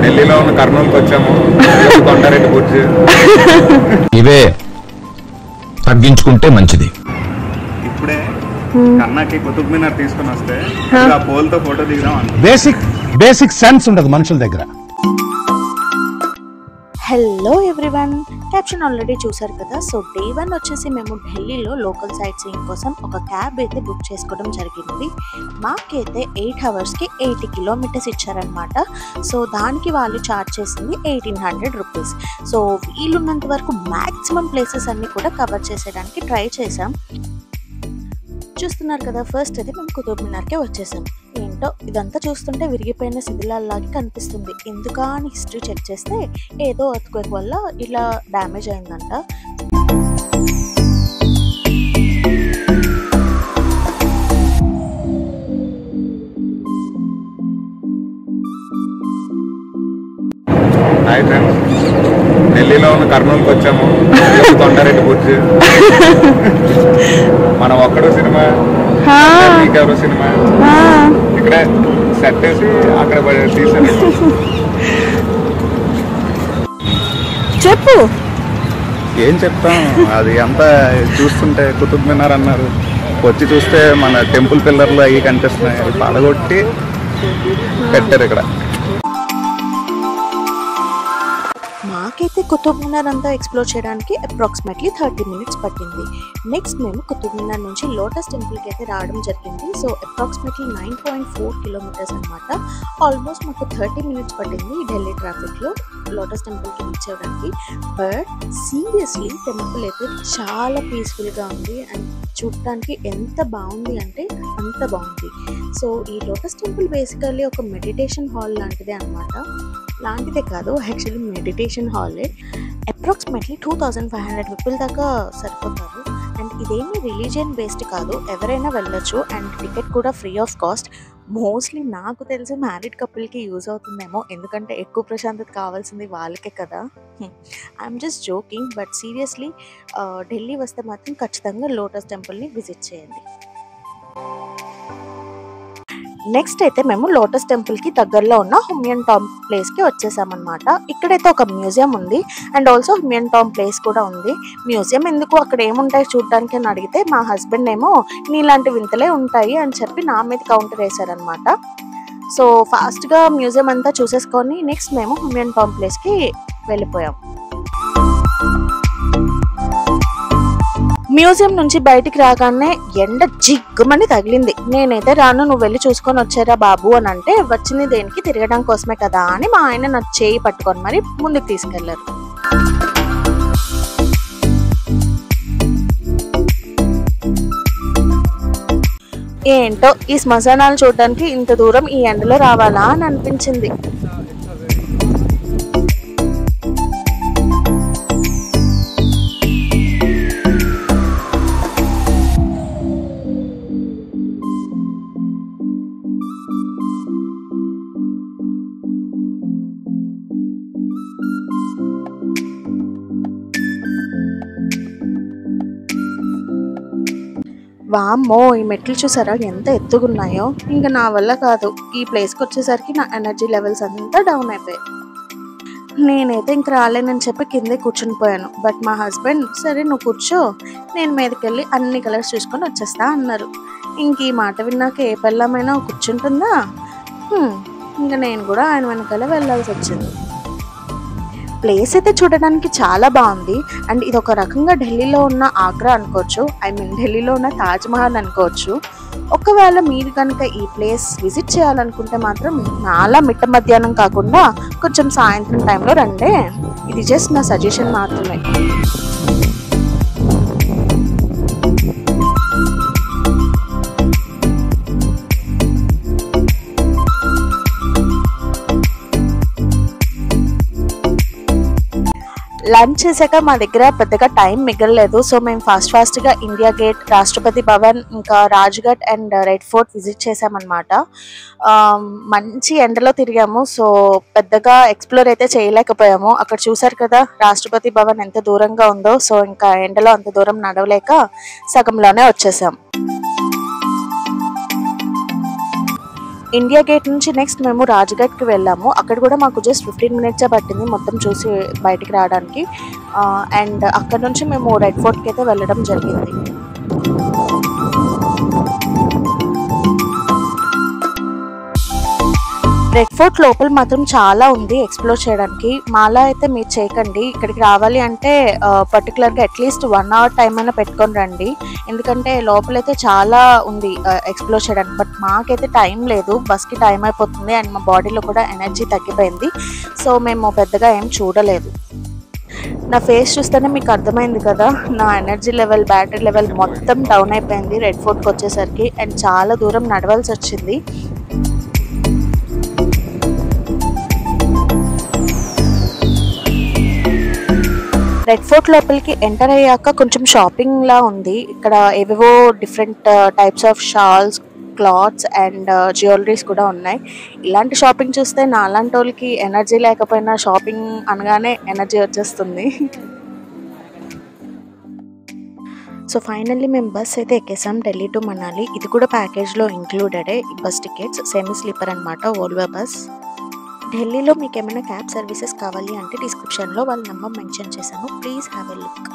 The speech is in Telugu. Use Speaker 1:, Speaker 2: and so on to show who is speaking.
Speaker 1: ఢిల్లీలో ఉన్న కర్నూలుకి వచ్చాము. కొండారెడ్డి బుర్జ్
Speaker 2: ఇవే తగ్గించుకుంటే మంచిది.
Speaker 1: ఇప్పుడే కన్నాకి కుతుబ్ మినార్ తీసుకుని వస్తే ఆ పోల్తో ఫోటో దిగుదాం.
Speaker 3: బేసిక్ సెన్స్ ఉండదు మనుషుల దగ్గర.
Speaker 4: హలో ఎవ్రీవన్, క్యాప్షన్ ఆల్రెడీ చూసారు కదా. సో డే 1 వచ్చేసి మేము ఢిల్లీలో లోకల్ సైట్ సీయింగ్ కోసం ఒక క్యాబ్ అయితే బుక్ చేసుకోవడం జరిగింది. మాకైతే 8 అవర్స్కి 80 కిలోమీటర్స్ ఇచ్చారనమాట. సో దానికి వాళ్ళు ఛార్జ్ చేసింది 1800 రూపీస్. సో వీలున్నంత వరకు మ్యాక్సిమం ప్లేసెస్ అన్నీ కూడా కవర్ చేసేయడానికి ట్రై చేసాం. చూస్తున్నారు కదా, ఫస్ట్ అయితే మేము కుతుబ్ మినార్కే వచ్చేసాం. ఏంటో ఇదంతా చూస్తుంటే విరిగిపోయిన శిథిలాల్లాగా కనిపిస్తుంది. ఎందుకా అని హిస్టరీ చెక్ చేస్తే ఏదో ఎర్త్క్వేక్ వల్ల ఇలా డ్యామేజ్ అయిందంట.
Speaker 1: హాయ్ ఫ్రెండ్స్, ఢిల్లీలో ఉన్న కర్నూలుకి వచ్చాము. కొండారెడ్డి బుర్జ్ మన ఒక్కడు సినిమా, మీకెవరు సినిమా ఇక్కడే సెట్ వేసి అక్కడ తీసాను.
Speaker 4: చెప్పు,
Speaker 1: ఏం చెప్తాం, అది అంతా చూస్తుంటే కుతుబ్ మినార్ అన్నారు. వచ్చి చూస్తే మన టెంపుల్ పిల్లర్లు అవి కనిపిస్తున్నాయి. అవి పడగొట్టి పెట్టారు ఇక్కడ.
Speaker 4: మాకైతే కుతుబ్ మినార్ అంతా ఎక్స్ప్లోర్ చేయడానికి అప్రాక్సిమేట్లీ 30 మినిట్స్ పట్టింది. నెక్స్ట్ మేము కుతుబ్ మినార్ నుంచి లోటస్ టెంపుల్కి అయితే రావడం జరిగింది. సో అప్రాక్సిమేట్లీ 9.4 కిలోమీటర్స్ అనమాట. ఆల్మోస్ట్ మాకు 30 మినిట్స్ పట్టింది ఢిల్లీ ట్రాఫిక్లో లోటస్ టెంపుల్కి రీచ్ అవ్వడానికి. బట్ సీరియస్లీ టెంపుల్ అయితే చాలా పీస్ఫుల్గా ఉంది అండ్ చూడటానికి ఎంత బాగుంది అంటే అంత బాగుంది. సో ఈ లోటస్ టెంపుల్ బేసికల్లీ ఒక మెడిటేషన్ హాల్ లాంటిదే అనమాట. లాంటిదే కాదు, యాక్చువల్లీ మెడిటేషన్ హాలే. అప్రాక్సిమేట్లీ 2500 పీపుల్ దాకా సరిపోతారు. అండ్ ఇదేమీ రిలీజియన్ బేస్డ్ కాదు, ఎవరైనా వెళ్ళొచ్చు. అండ్ టికెట్ కూడా ఫ్రీ ఆఫ్ కాస్ట్. మోస్ట్లీ నాకు తెలిసి మ్యారీడ్ కపుల్కి యూజ్ అవుతుందేమో, ఎందుకంటే ఎక్కువ ప్రశాంతత కావాల్సింది వాళ్ళకే కదా. I'm just joking, but seriously Delhi వస్తే మాత్రం ఖచ్చితంగా లోటస్ టెంపుల్ని విజిట్ చేయండి. నెక్స్ట్ అయితే మేము లోటస్ టెంపుల్కి దగ్గరలో ఉన్న హుమయూన్ టాంబ్ ప్లేస్కి వచ్చేసామన్నమాట. ఇక్కడైతే ఒక మ్యూజియం ఉంది and also Humayun tomb place కూడా ఉంది. మ్యూజియం ఎందుకు, అక్కడ ఏముంటాయి చూడడానికి అని అడిగితే మా హస్బెండ్ ఏమో నీలాంటి వింతలే ఉంటాయి అని చెప్పి నా మీద కౌంటర్ వేశారనమాట. సో ఫాస్ట్గా మ్యూజియం అంతా చూసేసుకొని నెక్స్ట్ మేము హుమయూన్ టాంబ్ ప్లేస్కి వెళ్ళిపోయాం. మ్యూజియం నుంచి బయటికి రాగానే ఎండ జిగ్గుమని తగిలింది. నేనైతే రాను, నువ్వు వెళ్ళి చూసుకొని వచ్చారా బాబు అని అంటే, వచ్చింది దేనికి, తిరగడం కోసమే కదా అని మా ఆయన నా చేయి పట్టుకొని మరి ముందుకు తీసుకెళ్లారు. ఏంటో ఈ శ్మశానాలు చూడడానికి ఇంత దూరం ఈ ఎండలో రావాలా అని అనిపించింది. వామ్మో, ఈ మెట్లు చూసారా ఎంత ఎత్తుగున్నాయో. ఇంకా నా వల్ల కాదు, ఈ ప్లేస్కి వచ్చేసరికి నా ఎనర్జీ లెవెల్స్ అంతా డౌన్ అయిపోయాయి. నేనైతే ఇంక రాలేనని చెప్పి కిందే కూర్చుని పోయాను. బట్ మా హస్బెండ్ సరే నువ్వు కూర్చో, నేను మీదకెళ్ళి అన్ని కలర్స్ చూసుకొని వచ్చేస్తా అన్నారు. ఇంక ఈ మాట విన్నాక ఏ పిల్లమైనా కూర్చుంటుందా. ఇంకా నేను కూడా ఆయన వెనకాల వెళ్ళాల్సి వచ్చింది. ప్లేస్ అయితే చూడడానికి చాలా బాగుంది. అండ్ ఇది ఒక రకంగా ఢిల్లీలో ఉన్న ఆగ్రా అనుకోవచ్చు, ఢిల్లీలో ఉన్న తాజ్మహల్ అనుకోవచ్చు. ఒకవేళ మీరు కనుక ఈ ప్లేస్ విజిట్ చేయాలనుకుంటే మాత్రం చాలా మిట్ట మధ్యాహ్నం కాకుండా కొంచెం సాయంత్రం టైంలో రండి. ఇది జస్ట్ నా సజెషన్ మాత్రమే. లంచ్ చేశాక మా దగ్గర పెద్దగా టైం మిగలలేదు. సో మేము ఫాస్ట్గా ఇండియా గేట్, రాష్ట్రపతి భవన్, ఇంకా Rajghat and red fort visit చేసామన్నమాట. మంచి ఎండలో తిరిగాము. సో పెద్దగా ఎక్స్ప్లోర్ అయితే చేయలేకపోయాము. అక్కడ చూసారు కదా రాష్ట్రపతి భవన్ ఎంత దూరంగా ఉందో. సో ఇంకా ఎండలో అంత దూరం నడవలేక సగంలోనే వచ్చేసాం. ఇండియా గేట్ నుంచి నెక్స్ట్ మేము రాజ్ఘాట్కి వెళ్ళాము. అక్కడ కూడా మాకు జస్ట్ 15 మినిట్సే పట్టింది మొత్తం చూసి బయటికి రావడానికి. అండ్ అక్కడ నుంచి మేము రెడ్ ఫోర్ట్కి అయితే వెళ్ళడం జరిగింది. రెడ్ ఫోర్ట్ లోపల మాత్రం చాలా ఉంది ఎక్స్ప్లోర్ చేయడానికి. మాలా అయితే మీరు చేయకండి. ఇక్కడికి రావాలి అంటే పర్టికులర్గా అట్లీస్ట్ 1 అవర్ టైం అయినా పెట్టుకొని రండి, ఎందుకంటే లోపలైతే చాలా ఉంది ఎక్స్ప్లోర్ చేయడానికి. బట్ మాకైతే టైం లేదు, బస్కి టైం అయిపోతుంది అండ్ మా బాడీలో కూడా ఎనర్జీ తగ్గిపోయింది. సో మేము పెద్దగా ఏం చూడలేదు. నా ఫేస్ చూస్తేనే మీకు అర్థమైంది కదా, నా ఎనర్జీ లెవెల్, బ్యాటరీ లెవెల్ మొత్తం డౌన్ అయిపోయింది రెడ్ ఫోర్ట్కి వచ్చేసరికి. అండ్ చాలా దూరం నడవాల్సి వచ్చింది. రెడ్ ఫోర్ట్ లోపలికి ఎంటర్ అయ్యాక కొంచెం షాపింగ్ లా ఉంది. ఇక్కడ ఏవేవో different types of shawls, clothes and jewelleries కూడా ఉన్నాయి. ఇలాంటి షాపింగ్ చూస్తే నాలాంటి వాళ్ళకి ఎనర్జీ లేకపోయినా షాపింగ్ అనగానే ఎనర్జీ వచ్చేస్తుంది. సో ఫైనల్లీ మేము బస్ అయితే ఎక్కేసాం, ఢిల్లీ టు మనాలి. ఇది కూడా ప్యాకేజ్లో ఇంక్లూడెడే ఈ బస్ టికెట్స్, సెమీ స్లీపర్ అనమాట, వోల్వో బస్. ఢిల్లీలో మీకు ఏమైనా క్యాబ్ సర్వీసెస్ కావాలి అంటే డిస్క్రిప్షన్లో వాళ్ళ నెంబర్ మెన్షన్ చేశాను, ప్లీజ్ హ్యావ్ ఎ లుక్.